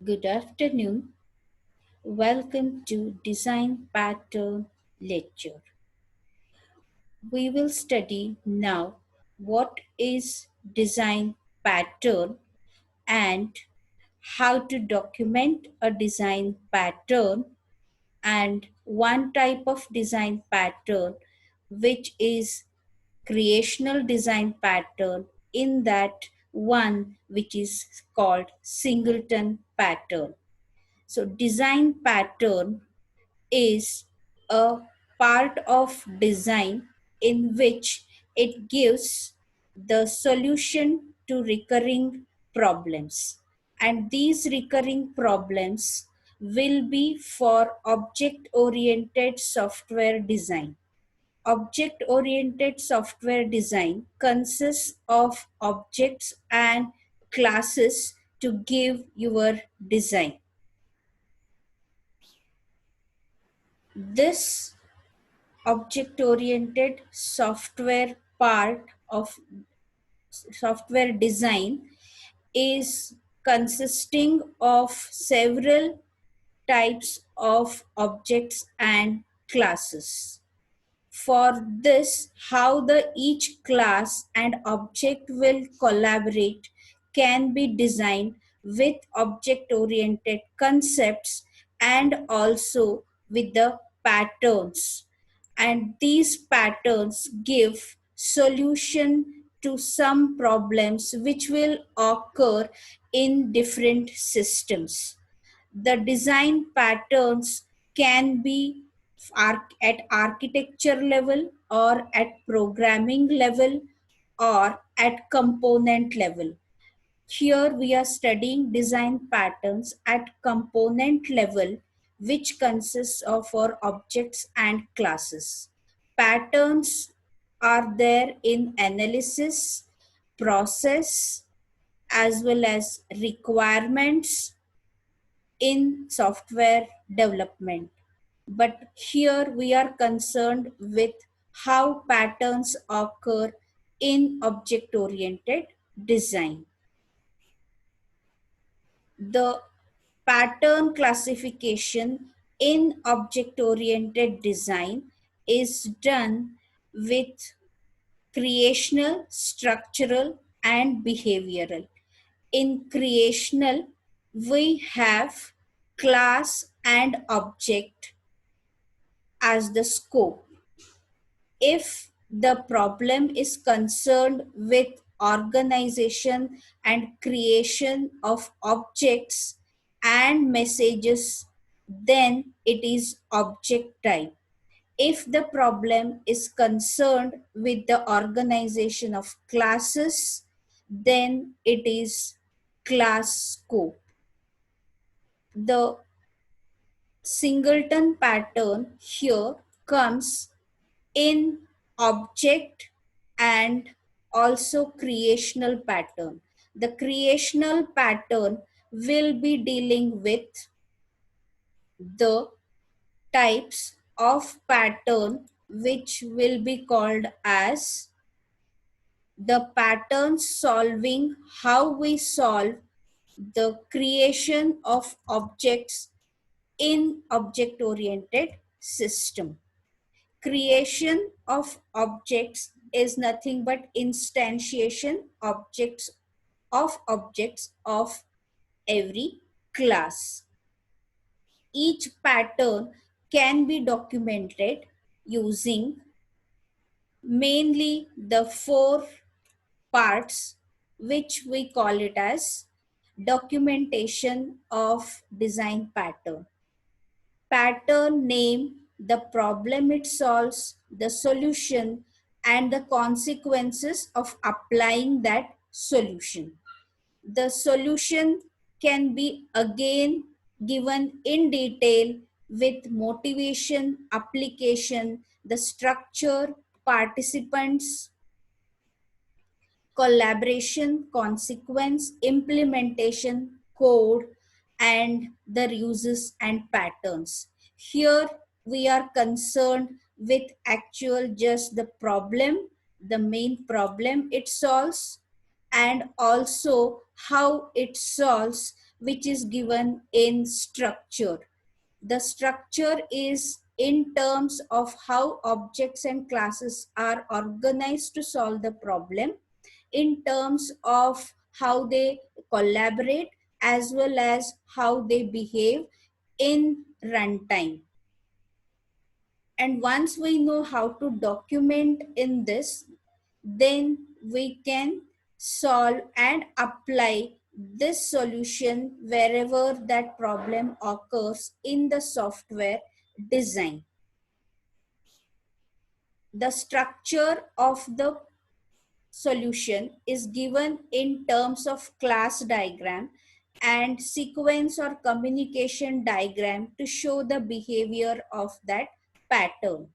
Good afternoon. Welcome to Design Pattern Lecture. We will study now what is design pattern and how to document a design pattern and one type of design pattern which is creational design pattern, in that one which is called Singleton pattern. So design pattern is a part of design in which it gives the solution to recurring problems. And these recurring problems will be for object oriented software design. Object oriented software design consists of objects and classes to give your design. This object oriented software part of software design is consisting of several types of objects and classes. For this, how the each class and object will collaborate can be designed with object oriented concepts and also with the patterns, and these patterns give solution to some problems which will occur in different systems. The design patterns can be at architecture level or at programming level or at component level. Here we are studying design patterns at component level, which consists of our objects and classes. Patterns are there in analysis, process, as well as requirements in software development. But here we are concerned with how patterns occur in object oriented design. The pattern classification in object oriented design is done with creational, structural, and behavioral. In creational, we have class and object as the scope. If the problem is concerned with organization and creation of objects and messages, then it is object type. If the problem is concerned with the organization of classes, then it is class scope. The singleton pattern here comes in object and also creational pattern. The creational pattern will be dealing with the types of pattern which will be called as the pattern solving, how we solve the creation of objects in object oriented system. Creation of objects is nothing but instantiation objects of every class. Each pattern can be documented using mainly the four parts which we call it as documentation of design pattern. Pattern name, the problem it solves, the solution, and the consequences of applying that solution. The solution can be again given in detail with motivation, application, the structure, participants, collaboration, consequence, implementation, code, and the uses and patterns. Here we are concerned with actual just the problem, the main problem it solves, and also how it solves which is given in structure. The structure is in terms of how objects and classes are organized to solve the problem, in terms of how they collaborate, as well as how they behave in runtime. And once we know how to document in this, then we can solve and apply this solution wherever that problem occurs in the software design. The structure of the solution is given in terms of class diagram and sequence or communication diagram to show the behavior of that pattern.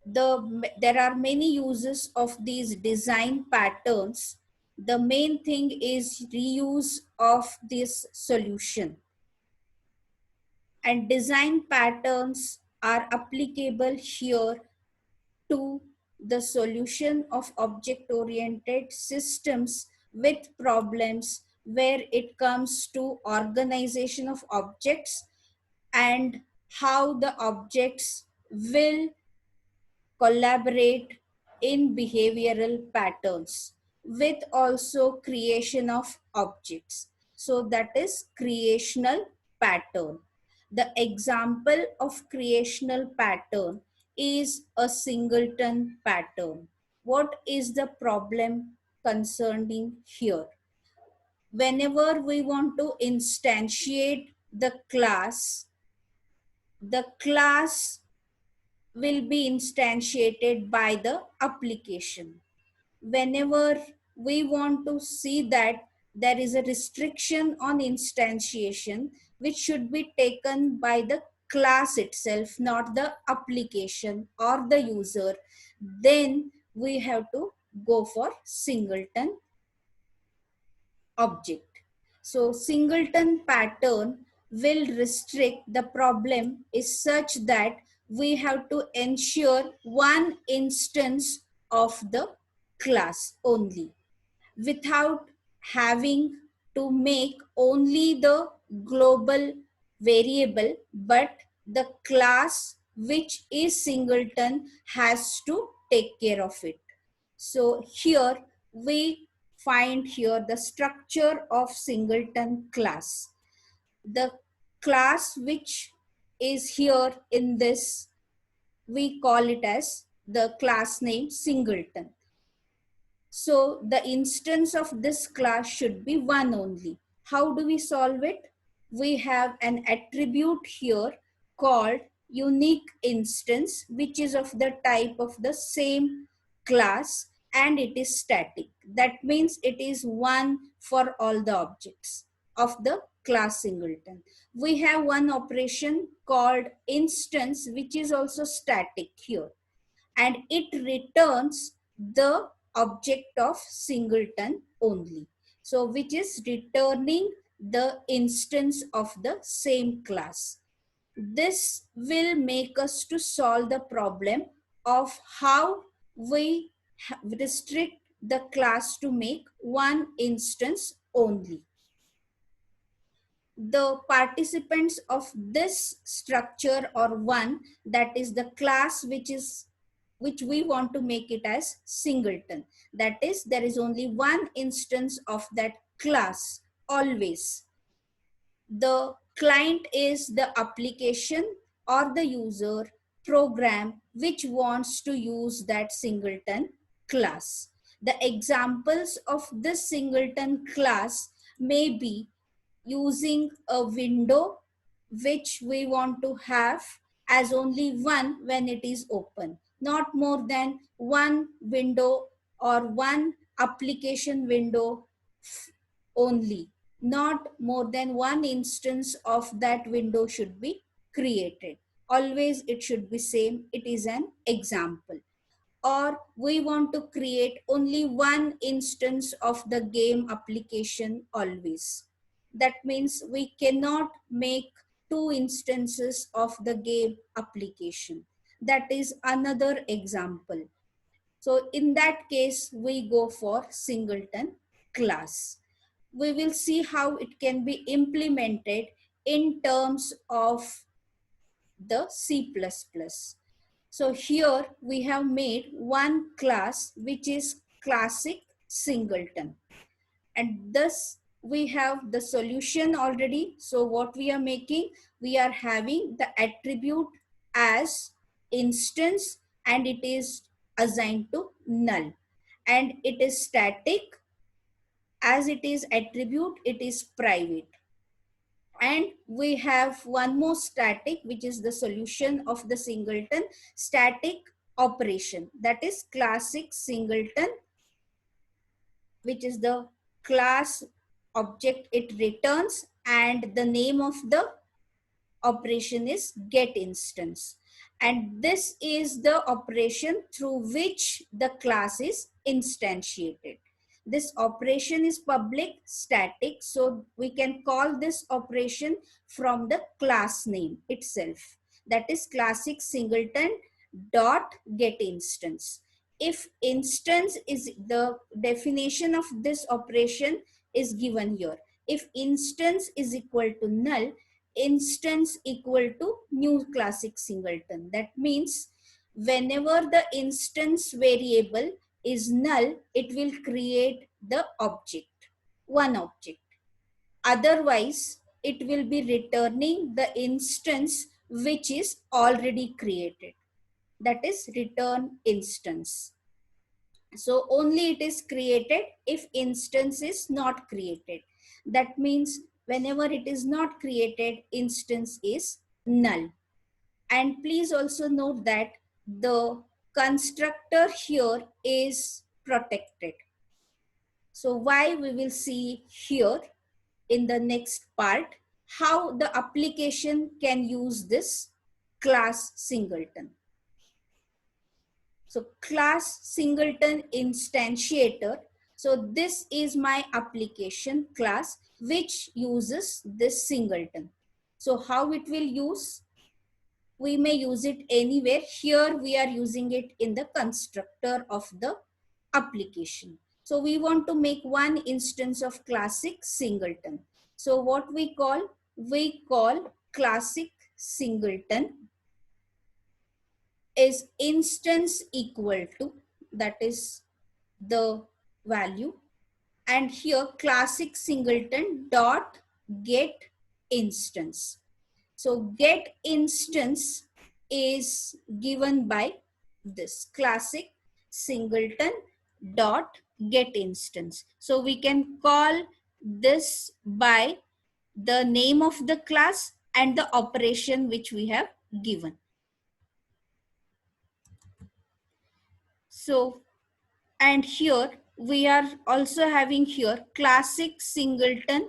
There are many uses of these design patterns. The main thing is reuse of this solution, and design patterns are applicable here to the solution of object oriented systems with problems where it comes to organization of objects and how the objects will collaborate in behavioral patterns, with also creation of objects. So that is creational pattern. The example of creational pattern is a singleton pattern. What is the problem concerning here? Whenever we want to instantiate the class will be instantiated by the application. Whenever we want to see that there is a restriction on instantiation, which should be taken by the class itself, not the application or the user, then we have to go for singleton object. So singleton pattern will restrict, the problem is such that we have to ensure one instance of the class only, without having to make only the global variable, but the class which is singleton has to take care of it. So here we find here the structure of singleton class. The class which is here in this, we call it as the class name singleton. So the instance of this class should be one only. How do we solve it? We have an attribute here called unique instance, which is of the type of the same class, and it is static. That means it is one for all the objects of the class singleton. We have one operation called instance, which is also static here, and it returns the object of singleton only. So which is returning the instance of the same class. This will make us to solve the problem of how we restrict the class to make one instance only. The participants of this structure are one, that is the class which we want to make it as singleton. That is, there is only one instance of that class always. The client is the application or the user program which wants to use that singleton class. The examples of this singleton class may be using a window which we want to have as only one when it is open, not more than one window or one application window only, not more than one instance of that window should be created. Always it should be same. It is an example. Or we want to create only one instance of the game application always. That means we cannot make two instances of the game application. That is another example. So in that case, we go for singleton class. we will see how it can be implemented in terms of the C++. So here we have made one class which is classic singleton, and thus we have the solution already. So what we are making, we are having the attribute as instance, and it is assigned to null, and it is static. As it is attribute, it is private. And we have one more static, which is the solution of the singleton static operation, that is classic singleton, which is the class object it returns, and the name of the operation is get instance. And this is the operation through which the class is instantiated. This operation is public static, so we can call this operation from the class name itself, that is classic singleton dot get instance. If instance is the definition of this operation is given here. If instance is equal to null, instance equal to new classic singleton. That means whenever the instance variable is null, it will create the object, one object. Otherwise, it will be returning the instance which is already created. That is return instance. So only it is created if instance is not created. That means whenever it is not created, instance is null. And please also note that the constructor here is protected. So why, we will see here in the next part how the application can use this class singleton. So class singleton instantiator. So this is my application class which uses this singleton. So how it will use? We may use it anywhere. Here we are using it in the constructor of the application. So we want to make one instance of classic singleton. So what we call classic singleton is instance equal to, that is the value, and here classic singleton dot get instance. So get instance is given by this classic singleton dot get instance. So we can call this by the name of the class and the operation which we have given. So, and here we are also having here classic singleton,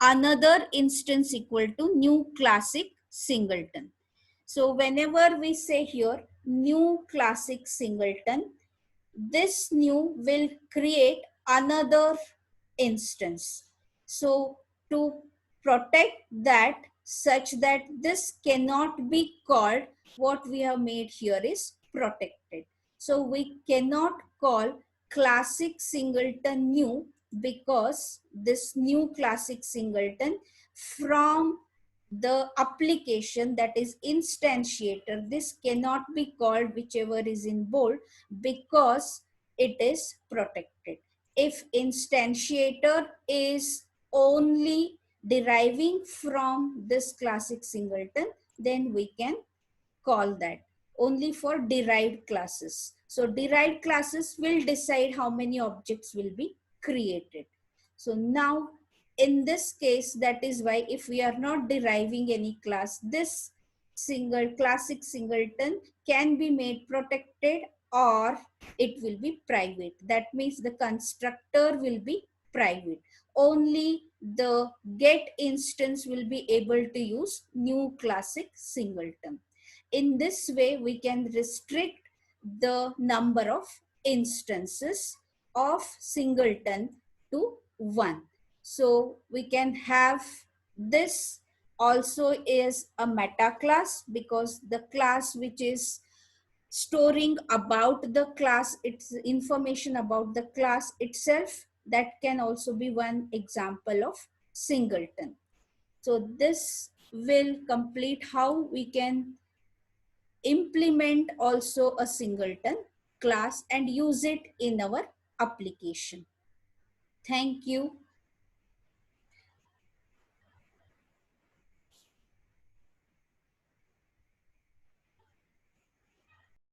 another instance equal to new classic singleton. So whenever we say here new classic singleton, this new will create another instance. So to protect that, such that this cannot be called, what we have made here is protected. So we cannot call classic singleton new, because this new classic singleton from the application, that is instantiator, this cannot be called, whichever is in bold, because it is protected. If instantiator is only deriving from this classic singleton, then we can call that only for derived classes. So derived classes will decide how many objects will be created. So now in this case, that is why if we are not deriving any class, this classic singleton can be made protected or it will be private. That means the constructor will be private. Only the get instance will be able to use new classic singleton. In this way, we can restrict the number of instances of singleton to 1. So we can have this also is a meta class, because the class which is storing about the class, its information about the class itself, that can also be one example of singleton. So this will complete how we can implement also a singleton class and use it in our application. Thank you.